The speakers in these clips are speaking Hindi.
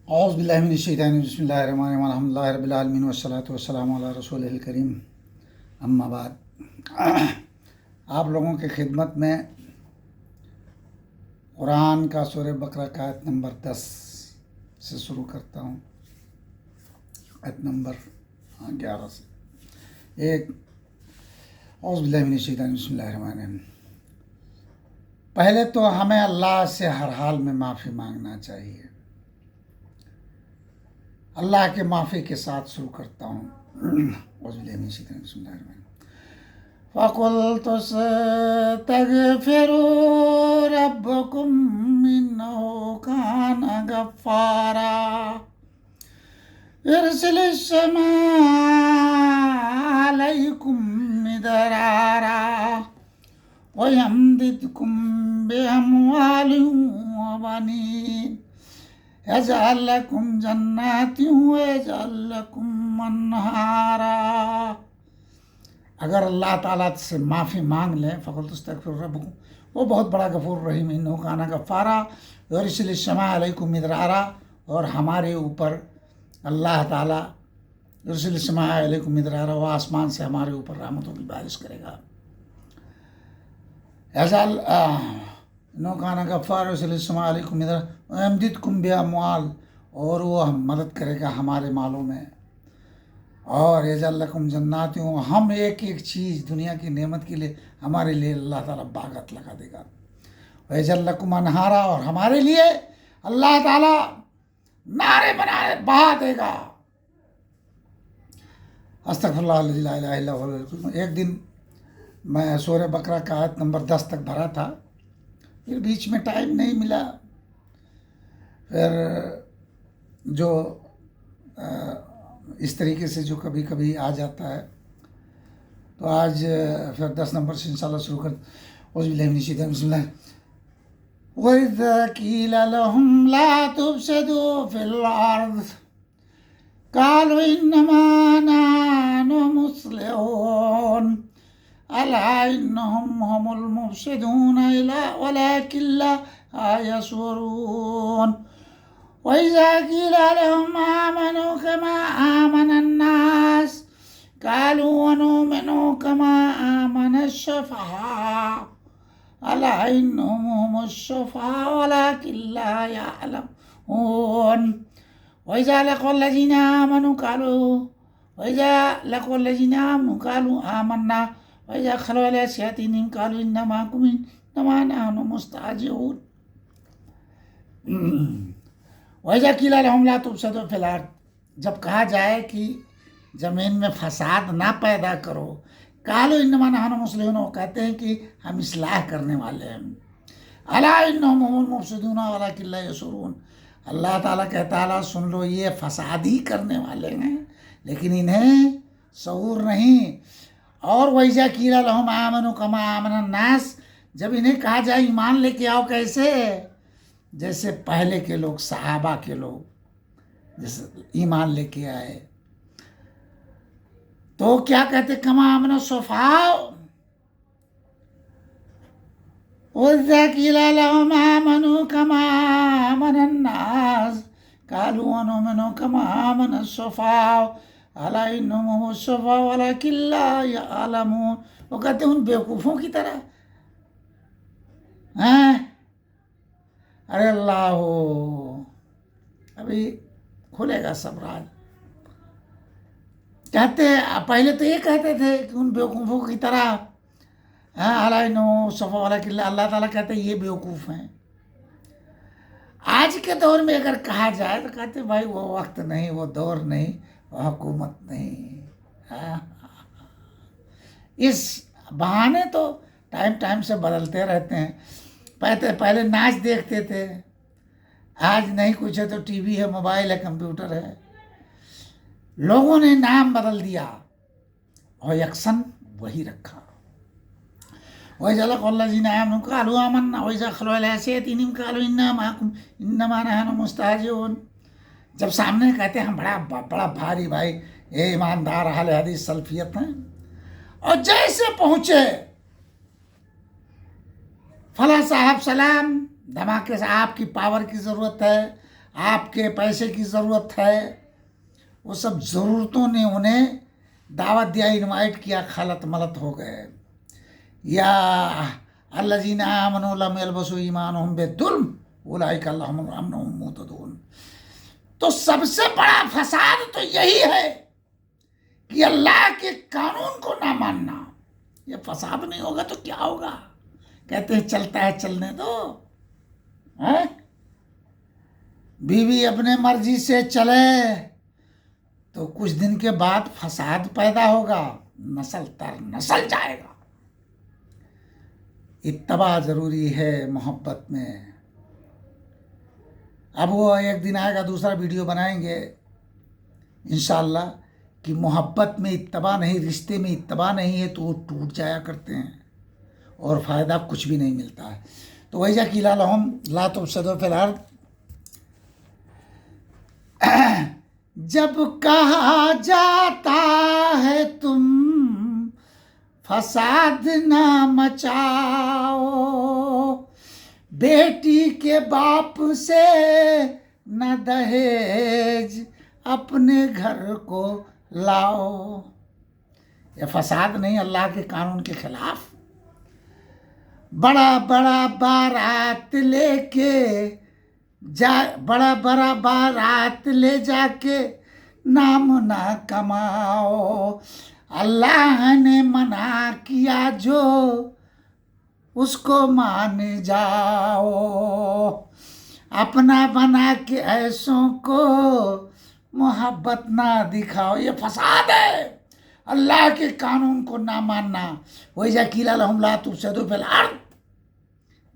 औज़ु बिल्लाहि मिनश शैतानिर रजीम बिस्मिल्लाहिर रहमानिर रहीम अल्हम्दुलिल्लाहि रब्बिल आलमीन वस्सलातु वस्सलामु अला रसूलिल करीम अम्मा बाद। आप लोगों की खिदमत में कुरान का सूरह बकरा का आयत नंबर 10 से शुरू करता हूँ। आयत नंबर 11 से एक। औज़ु बिल्लाहि मिनश शैतानिर रजीम बिस्मिल्लाहिर रहमानिर रहीम। पहले तो हमें अल्लाह से हर हाल में माफ़ी मांगना चाहिए। अल्लाह के माफ़ी के साथ शुरू करता हूँ। फ़क़ुल्तु अस्तग़फ़िरू रब्बकुम इन्नहु कान गफ़्फ़ारा युरसिलिस समाअ अलैकुम मिदरारा व यमदिदकुम बिअमवालिन व बनीन यजअल लकुम जन्नातिन व यजअल लकुम अन्हारा। अगर अल्लाह ताला से माफ़ी मांग लें, फ़क़ुल्तु अस्तग़फ़िरू रब्बकुम, वो बहुत बड़ा गफ़ूर रहीम, इन्नहु कान गफ़्फ़ारा युरसिलिस समाअ अलैकुम मिदरारा, और हमारे ऊपर अल्लाह ताला युरसिलिस समाअ अलैकुम मिदरारा, वो आसमान से हमारे ऊपर रहमतों की बारिश करेगा। यजअल नौकाना गफ़्फ़ार अमदिदकुम बिअमवाल, और वो हम मदद करेगा हमारे मालों में, और यजअल लकुम जन्नातिन, हम एक एक चीज़ दुनिया की नेमत के लिए हमारे लिए अल्लाह ताला बागत लगा देगा। यजअल लकुम अन्हारा, और हमारे लिए अल्लाह ताला नारे बहा देगा। अस्तग़फिरुल्लाह अल्लज़ी ला इलाहा इल्ला हुवा। एक दिन मैं सूरह बकरा का आयत नंबर 10 तक भरा था, फिर बीच में टाइम नहीं मिला, फिर जो इस तरीके से जो कभी कभी आ जाता है, तो आज फिर 10 नंबर से इंशाल्लाह शुरू कर। औज़ु बिल्लाहि मिनश शैतानिर रजीम बिस्मिल्लाह। वइज़ा क़ीला लहुम ला तुफ़सिदू फ़िल अर्ज़ क़ालू इन्नमा नहनु मुस्लिहून अला इन्नहुम हुमुल मुफ़सिदून वलाकिन ला यशऊरून। वइज़ा क़ीला लहुम आमनू कमा आमनन नास क़ालू अनुमिनु कमा आमनश शुफ़हा अला इन्नहुम हुमुश शुफ़हा वलाकिन ला यअलमून। वइज़ा लक़ुल्लज़ीना आमनू क़ालू आमन्ना वइज़ा ख़लू इला शयातीनिहिम क़ालू इन्ना मअकुम इन्नमा नहनु मुस्तहज़िऊन। वइज़ा क़ीला लहुम ला तुफ़सिदू फ़िल अर्ज़, जब कहा जाए कि ज़मीन में फसाद ना पैदा करो, क़ालू इन्नमा नहनु मुस्लिहून, वो कहते हैं कि हम इस्लाह करने वाले हैं। अला इन्नहुम हुमुल मुफ़सिदून वलाकिन ला यशऊरून, अल्लाह ताला कहता है सुन लो, ये फसाद ही करने वाले हैं लेकिन इन्हें शऊर नहीं। और वइज़ा क़ीला लहुम आमनू कमा आमनन नास, जब इन्हें कहा जाए ईमान लेके आओ, कैसे? जैसे पहले के लोग, सहाबा के लोग जैसे ईमान लेके आए, तो क्या कहते? कमा आमन शुफ़हा। वइज़ा क़ीला लहुम आमनू कमा आमनन नास क़ालू अनुमिनु कमा आमन शुफ़हा अला इन्नहुम हुमुश शुफ़हा वलाकिन ला यअलमून। वो कहते हैं उन बेवकूफ़ों की तरह हैं। अरे अल्लाह हो, अभी खुलेगा सब राज। कहते हैं, पहले तो ये कहते थे कि उन बेवकूफ़ों की तरह, अला इन्नहुम शुफ़हा वलाकिन ला, अल्लाह ताला कहते हैं ये बेवकूफ़ हैं। आज के दौर में अगर कहा जाए तो कहते भाई वो वक्त नहीं, वो दौर नहीं, वो हुकूमत नहीं। इस बहाने तो टाइम टाइम से बदलते रहते हैं। पहले नाच देखते थे, आज नहीं कुछ है तो टीवी है, मोबाइल है, कंप्यूटर है। लोगों ने नाम बदल दिया और एक्शन वही रखा। वइज़ा लक़ुल्लज़ीना आमनू क़ालू आमन्ना वइज़ा ख़लू इला शयातीनिहिम क़ालू इन्ना मअकुम इन्नमा नहनु मुस्तहज़िऊन। जब सामने कहते हैं हम बड़ा भारी भाई, ये ईमानदार अहले हदीस सल्फियत हैं, और जैसे पहुँचे फला साहब सलाम, धमाके से आपकी पावर की ज़रूरत है, आपके पैसे की ज़रूरत है, वो सब ज़रूरतों ने उन्हें दावत दिया, इनवाइट किया, खलत मलत हो गए। या अल्लज़ीना आमनू लम यल्बसू ईमानहुम बिज़ुल्म उलाइका लहुमुल अम्न वहुम मुहतदून। तो सबसे बड़ा फसाद तो यही है कि अल्लाह के कानून को ना मानना। ये फसाद नहीं होगा तो क्या होगा? कहते हैं चलता है चलने दो, है? बीवी अपने मर्जी से चले तो कुछ दिन के बाद फसाद पैदा होगा, नस्ल तर नस्ल जाएगा। इत्तबा ज़रूरी है मोहब्बत में। अब वो एक दिन आएगा, दूसरा वीडियो बनाएंगे इंशाअल्लाह कि मोहब्बत में इत्तबा नहीं, रिश्ते में इत्तबा नहीं है तो वो टूट जाया करते हैं और फ़ायदा कुछ भी नहीं मिलता है। तो वैजा कीला लहुम ला तुफ़सिदू फ़िल अर्ज़, जब कहा जाता है तुम फसाद ना मचाओ, बेटी के बाप से न दहेज अपने घर को लाओ। ये फसाद नहीं, अल्लाह के कानून के खिलाफ। बड़ा बड़ा बारात लेके बड़ा बड़ा बारात ले जाके नाम ना कमाओ। अल्लाह ने मना किया जो उसको मान जाओ। अपना बना के ऐसों को मोहब्बत ना दिखाओ। ये फसाद है, अल्लाह के कानून को ना मानना। वैजा कीला लहुम ला तुफ़सिदू फ़िल अर्ज़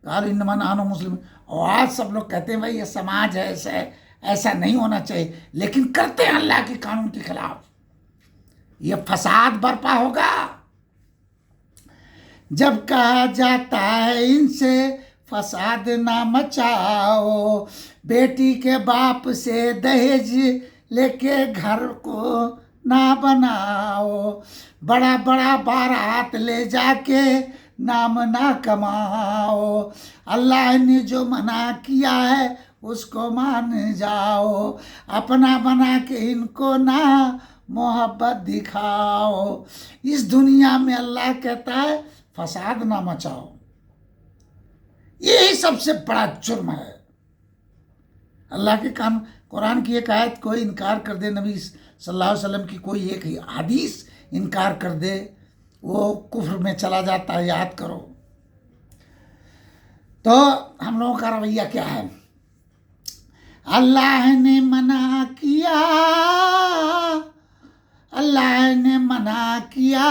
क़ालू इन्नमा नहनु मुस्लिमून। और आज सब लोग कहते हैं भाई ये समाज है, ऐसा नहीं होना चाहिए, लेकिन करते हैं अल्लाह के कानून के खिलाफ। ये फसाद बर्पा होगा। जब कहा जाता है इनसे फसाद ना मचाओ, बेटी के बाप से दहेज लेके घर को ना बनाओ, बड़ा बड़ा बारात ले जाके नाम ना कमाओ। अल्लाह ने जो मना किया है उसको मान जाओ। अपना बना के इनको ना मोहब्बत दिखाओ। इस दुनिया में अल्लाह कहता है फसाद ना मचाओ। यही सबसे बड़ा जुर्म है। अल्लाह के कानून, कुरान की एक आयत कोई इनकार कर दे, नबी सल्लल्लाहु अलैहि वसल्लम की कोई एक हदीस इनकार कर दे, वो कुफ्र में चला जाता है। याद करो। तो हम लोगों का रवैया क्या है? अल्लाह ने मना किया, अल्लाह ने मना किया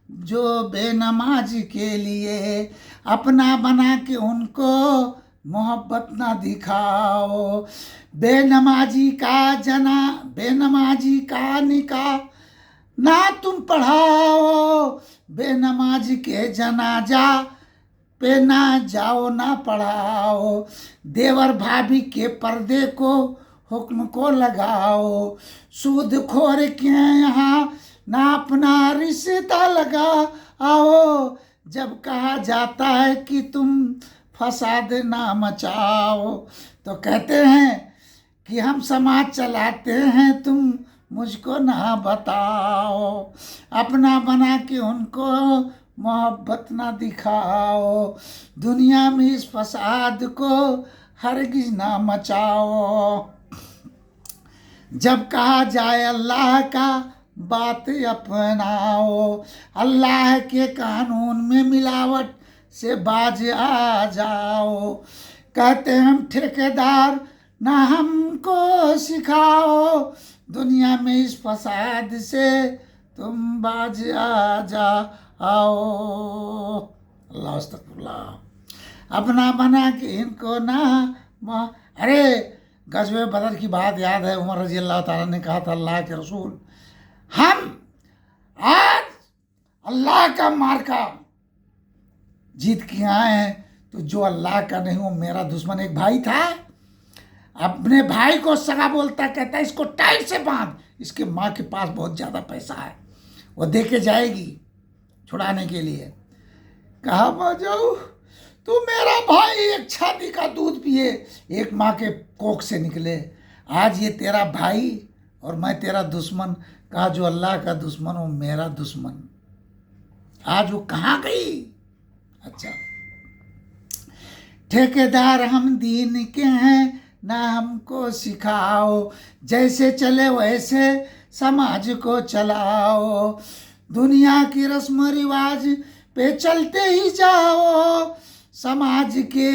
जो बेनमाज के लिए, अपना बना के उनको मोहब्बत ना दिखाओ। बेनमाजी का निकाह ना तुम पढ़ाओ, बेनमाज के जनाजा पे ना जाओ ना पढ़ाओ। देवर भाभी के पर्दे को हुक्म को लगाओ, सूदखोर के यहाँ ना अपना रिश्ता लगा आओ। जब कहा जाता है कि तुम फसाद ना मचाओ तो कहते हैं कि हम समाज चलाते हैं, तुम मुझको ना बताओ। अपना बना के उनको मोहब्बत ना दिखाओ। दुनिया में इस फसाद को हरगिज ना मचाओ। जब कहा जाए अल्लाह का बात अपनाओ, अल्लाह के कानून में मिलावट से बाज आ जाओ। कहते हम ठेकेदार ना हमको सिखाओ, दुनिया में इस फसाद से तुम बाज आ जाओ। अल्लाह अस्तगफिरुल्लाह। अपना बना के इनको ना अरे गज़वे बदर की बात याद है। उमर रजी अल्लाह ताला ने कहा था अल्लाह के रसूल, हम आज अल्लाह का मार्का जीत के आए हैं, तो जो अल्लाह का नहीं वो मेरा दुश्मन। एक भाई था, अपने भाई को सगा बोलता, कहता इसको टाइट से बांध, इसके माँ के पास बहुत ज़्यादा पैसा है, वो दे के जाएगी छुड़ाने के लिए। कहा मैं जाऊँ? तू मेरा भाई एक छाती का दूध पिए, एक माँ के कोख से निकले, आज ये तेरा भाई और मैं तेरा दुश्मन। कहा जो अल्लाह का दुश्मन वो मेरा दुश्मन। आज वो कहाँ गई? अच्छा, ठेकेदार हम दीन के हैं, ना हमको सिखाओ, जैसे चले वैसे समाज को चलाओ, दुनिया की रस्म रिवाज पे चलते ही जाओ, समाज के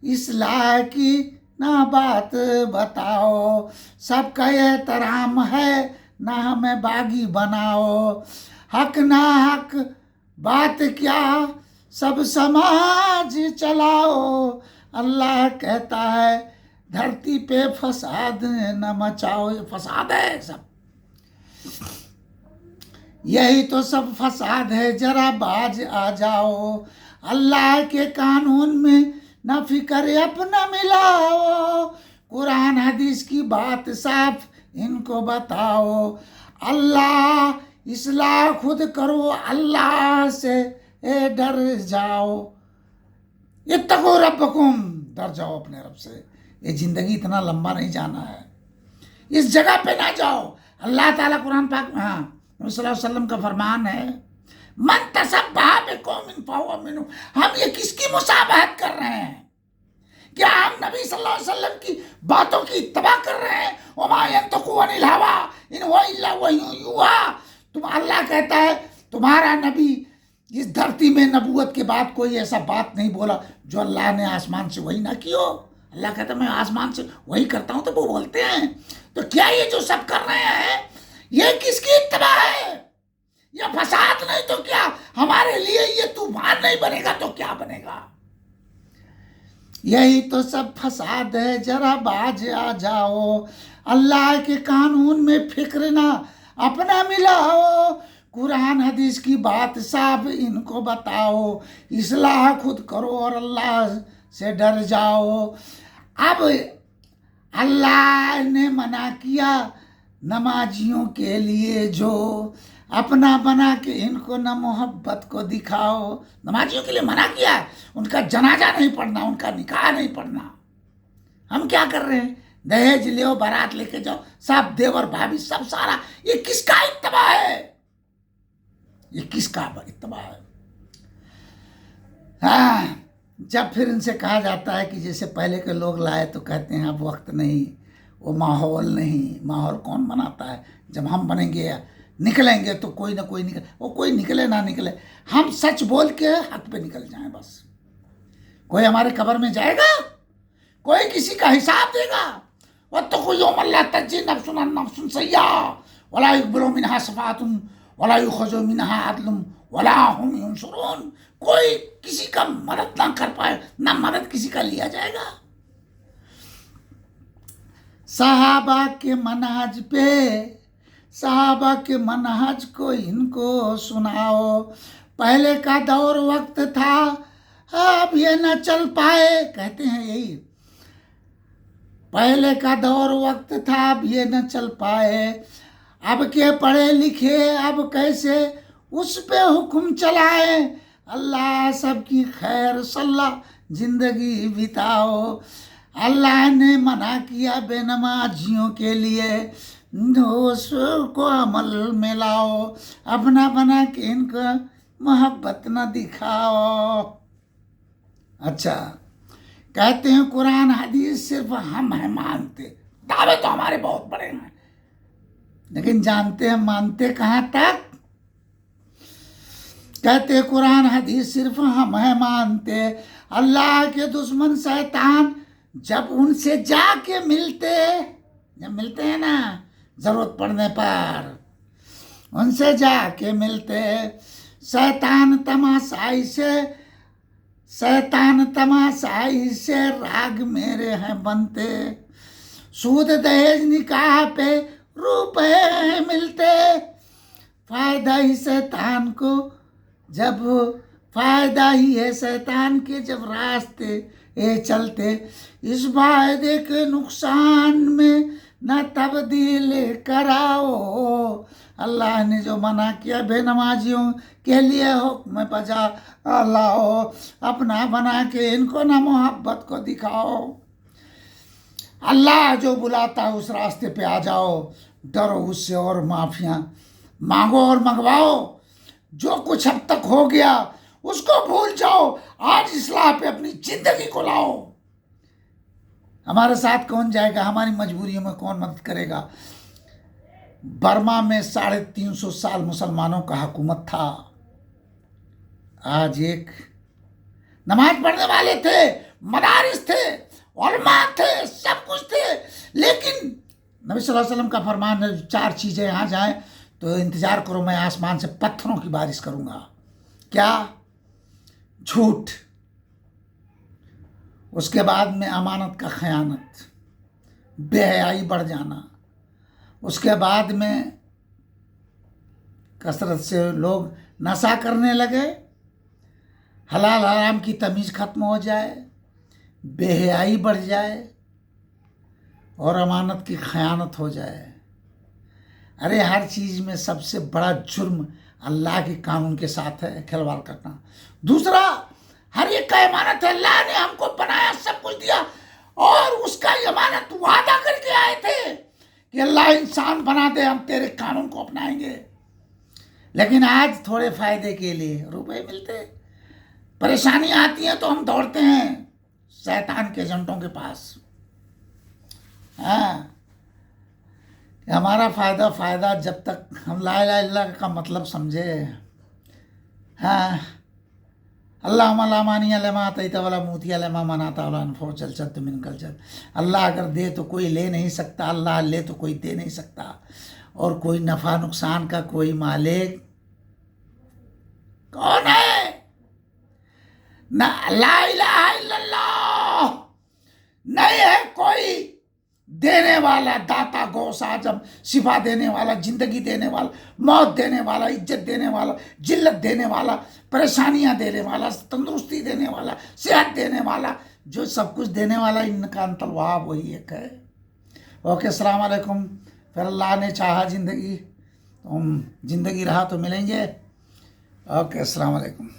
इस्लाह की ना बात बताओ, सबका एहतराम है ना हमें बागी बनाओ, हक ना हक बात क्या सब समाज चलाओ, अल्लाह कहता है धरती पे फसाद न मचाओ। ये फसाद है सब, यही तो सब फसाद है, जरा बाज आ जाओ, अल्लाह के कानून में न फिक्र अपना मिलाओ, कुरान हदीस की बात साफ इनको बताओ, अल्लाह इस्लाह खुद करो, अल्लाह से डर जाओ, इत्तक़ू रब्बकुम, डर जाओ अपने रब से। ये जिंदगी इतना लंबा नहीं जाना है, इस जगह पे ना जाओ। अल्लाह ताला कुरान पाक में, हाँ, नबी सल्लल्लाहु अलैहि वसल्लम का फरमान है, मन तसब्बह बिकौमिन फहुव मिनहुम। हम ये किसकी मुसाबहत कर रहे हैं? क्या हम नबी सल्लल्लाहु अलैहि वसल्लम की बातों की इत्तबा कर रहे हैं? वमा यंतकु अनिल हवा इन हुवा इल्ला वह्युन युहा। तुम, अल्लाह कहता है तुम्हारा नबी इस धरती में नबूवत के बाद कोई ऐसा बात नहीं बोला जो अल्लाह ने आसमान से वही ना की हो। अल्लाह कहता है मैं आसमान से वही करता हूं तो वो बोलते हैं। तो क्या ये जो सब कर रहे हैं ये किसकी इत्तबा है? ये फसाद नहीं तो क्या हमारे लिए ये तूफान नहीं बनेगा तो क्या बनेगा? यही तो सब फसाद है, जरा बाज आ जाओ, अल्लाह के कानून में फिक्र ना अपना मिलाओ, कुरान हदीस की बात साफ इनको बताओ, इस्लाह खुद करो और अल्लाह से डर जाओ। अब अल्लाह ने मना किया नमाजियों के लिए जो अपना बना के इनको न मोहब्बत को दिखाओ। नमाजियों के लिए मना किया, उनका जनाजा नहीं पढ़ना, उनका निकाह नहीं पढ़ना। हम क्या कर रहे हैं? दहेज ले, बारात लेके जाओ, सब देवर भाभी सब सारा। ये किसका इत्तबा है? ये किसका इत्तबा है? हाँ, जब फिर इनसे कहा जाता है कि जैसे पहले के लोग लाए तो कहते हैं अब वक्त नहीं, वो माहौल नहीं। माहौल कौन बनाता है? जब हम बनेंगे निकलेंगे तो कोई ना कोई निकले, वो कोई निकले ना निकले, हम सच बोल के हक पे निकल जाएं बस। कोई हमारे कब्र में जाएगा? कोई किसी का हिसाब देगा? वत्तक़ू यौमन ला तज्ज़ी नफ्सुन अन नफ्सिन शैय्या वला युक़बलु मिनहा शफ़ाअतुन वला युख़ज़ु मिनहा अदलुन वला हुम युनसरून। कोई किसी का मदद ना कर पाए, ना मदद किसी का लिया जाएगा। सहाबा के मनहज पे, सहाबा के मनहज को इनको सुनाओ, पहले का दौर वक्त था अब ये न चल पाए। कहते हैं यही, पहले का दौर वक्त था अब ये न चल पाए, अब के पढ़े लिखे अब कैसे उस पे हुक्म चलाए, अल्लाह सबकी खैर सल्ला जिंदगी बिताओ। अल्लाह ने मना किया बेनमाजियों के लिए, उसको अमल में लाओ, अपना बना के इनको मोहब्बत न दिखाओ। अच्छा, कहते हैं कुरान हदीस सिर्फ हम हैं मानते, दावे तो हमारे बहुत बड़े हैं, लेकिन जानते हैं मानते कहाँ तक? कहते कुरान हदीस सिर्फ हम हैं मानते, अल्लाह के दुश्मन शैतान जब उनसे जाके मिलते, जब मिलते हैं ना जरूरत पड़ने पर, उनसे जाके मिलते, शैतान तमाशाई से राग मेरे हैं बनते, सूद दहेज निकाह पे रुपए मिलते, फायदा ही शैतान को जब फायदा ही है शैतान के जब रास्ते चलते, इस फायदे के नुकसान में न तब्दील कराओ। अल्लाह ने जो मना किया बेनमाजियों के लिए हुक्म बजा लाओ, अपना बना के इनको ना मोहब्बत को दिखाओ। अल्लाह जो बुलाता है उस रास्ते पे आ जाओ, डरो उससे और माफिया मांगो और मंगवाओ। जो कुछ अब तक हो गया उसको भूल जाओ, आज इस्लाह पे अपनी जिंदगी को लाओ। हमारे साथ कौन जाएगा, हमारी मजबूरियों में कौन मदद करेगा। बर्मा में 350 साल मुसलमानों का हुकूमत था। आज एक नमाज पढ़ने वाले थे, मदारिस थे, उलमा थे, सब कुछ थे, लेकिन नबी सल्लल्लाहु अलैहि वसल्लम का फरमान है 4 चीजें यहाँ जाए तो इंतजार करो, मैं आसमान से पत्थरों की बारिश करूंगा। क्या? झूठ, उसके बाद में अमानत का खयानत, बेहयाई बढ़ जाना, उसके बाद में कसरत से लोग नशा करने लगे, हलाल हराम की तमीज़ खत्म हो जाए, बेहयाई बढ़ जाए और अमानत की खयानत हो जाए। अरे हर चीज़ में सबसे बड़ा जुर्म अल्लाह के कानून के साथ है खिलवाड़ करना। दूसरा, हर एक का अमानत है, अल्लाह ने हमको बनाया, सब कुछ दिया और उसका अमानत वादा करके आए थे कि अल्लाह इंसान बना दे, हम तेरे कानून को अपनाएंगे। लेकिन आज थोड़े फायदे के लिए रुपए मिलते, परेशानी आती है तो हम दौड़ते हैं शैतान के एजेंटों के पास। हाँ, हमारा फ़ायदा जब तक हम ला इलाहा इल्लल्लाह का मतलब समझे। हाँ, अल्लाहुम्मा ला मानिया लिमा अतैता वला मूतिया लिमा मनाता वला यनफउ ज़ल जद्द मिनकल जद्द। अल्लाह अगर दे तो कोई ले नहीं सकता, अल्लाह ले तो कोई दे नहीं सकता, और कोई नफ़ा नुकसान का कोई मालिक कौन है? ना ला इलाहा इल्लल्लाह, नहीं है कोई देने वाला, दाता गौस आजम, शिफा देने वाला, जिंदगी देने वाला, मौत देने वाला, इज्जत देने वाला, जिल्लत देने वाला, परेशानियां देने वाला, तंदुरुस्ती देने वाला, सेहत देने वाला, जो सब कुछ देने वाला, इनका अंतल वहाब वही एक है। ओके, अस्सलाम वालेकुम। फिर अल्लाह ने चाहा जिंदगी रहा तो मिलेंगे। ओके, अस्सलाम वालेकुम।